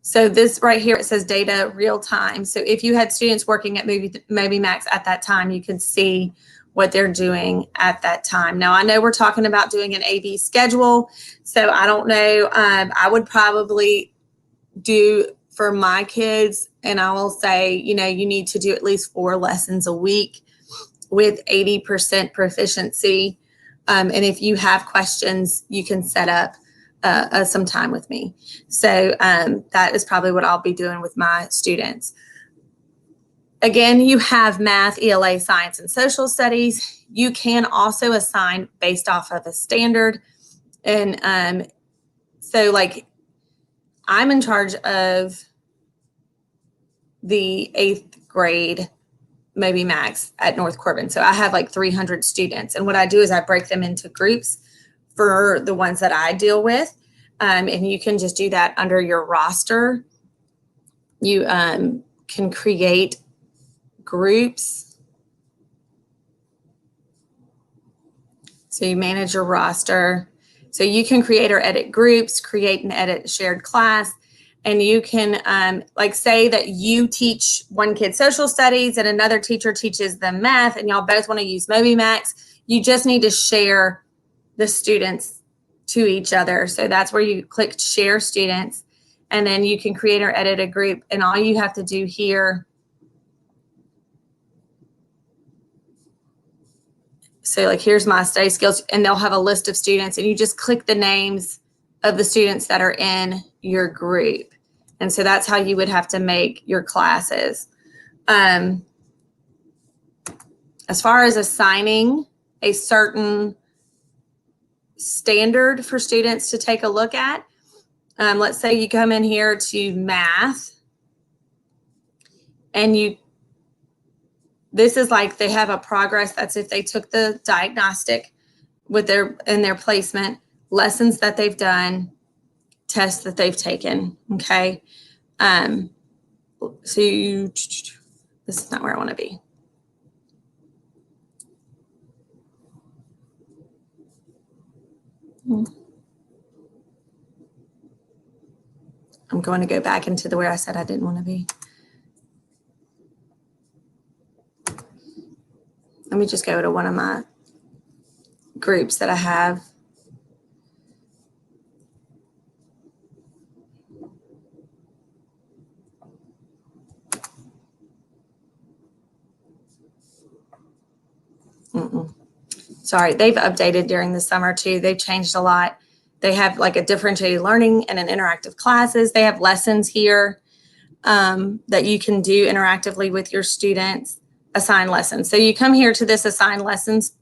B: So this right here, it says data real time. So if you had students working at Moby Max at that time, you can see what they're doing at that time. Now, I know we're talking about doing an A/B schedule. So I don't know, I would probably do for my kids, and I will say, you know, you need to do at least 4 lessons a week with 80% proficiency. And if you have questions, you can set up some time with me. So that is probably what I'll be doing with my students. Again, you have math, ELA, science, and social studies. You can also assign based off of a standard. And so like I'm in charge of the 8th grade Moby Max at North Corbin. So I have like 300 students. And what I do is I break them into groups for the ones that I deal with. And you can just do that under your roster. You can create groups. So you manage your roster. So you can create or edit groups, create and edit shared class. And you can like say that you teach one kid social studies and another teacher teaches them math and y'all both want to use Moby Max. You just need to share the students to each other. So that's where you click share students and then you can create or edit a group. And all you have to do here. So like here's my study skills and they'll have a list of students and you just click the names of the students that are in your group. And so that's how you would have to make your classes. As far as assigning a certain standard for students to take a look at, Let's say you come in here to math, and this is like they have a progress. That's if they took the diagnostic with their placement, lessons that they've done, tests that they've taken. Okay. So this is not where I want to be. I'm going to go back into where I said I didn't want to be. Let me just go to one of my groups that I have. Sorry, they've updated during the summer too. They've changed a lot. They have like a differentiated learning and an interactive classes. They have lessons here that you can do interactively with your students, assign lessons. So you come here to this assign lessons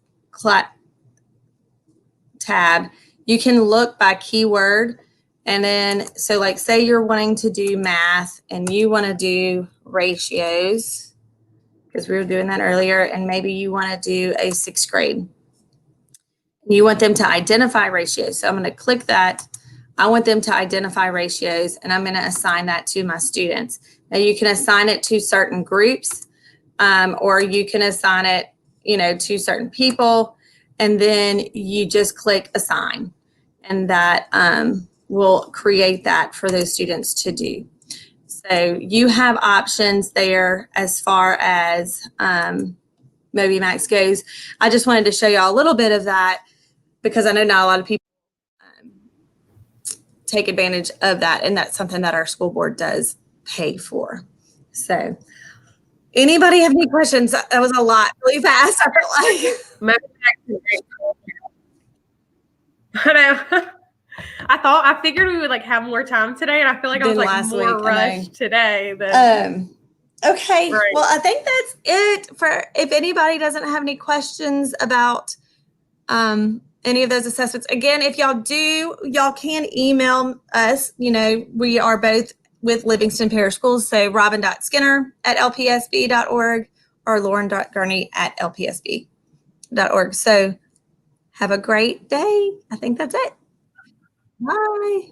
B: tab. You can look by keyword. And then, so like say you're wanting to do math and you want to do ratios, because we were doing that earlier, and maybe you want to do a 6th grade. You want them to identify ratios. So I'm going to click that. I want them to identify ratios, and I'm going to assign that to my students. Now you can assign it to certain groups, or you can assign it, to certain people, and then you just click assign, and that will create that for those students to do. So you have options there as far as Moby Max goes. I just wanted to show y'all a little bit of that because I know not a lot of people take advantage of that, and that's something that our school board does pay for. So anybody have any questions? That was a lot really fast. I felt like
A: I figured we would like have more time today, and I feel like I was like more rushed today than
B: okay. Right. Well, I think that's it for if anybody doesn't have any questions about any of those assessments. Again, if y'all do, y'all can email us. We are both with Livingston Parish Schools, so robin.skinner@lpsb.org or lauren.gurney@lpsb.org. So have a great day. I think that's it. Bye.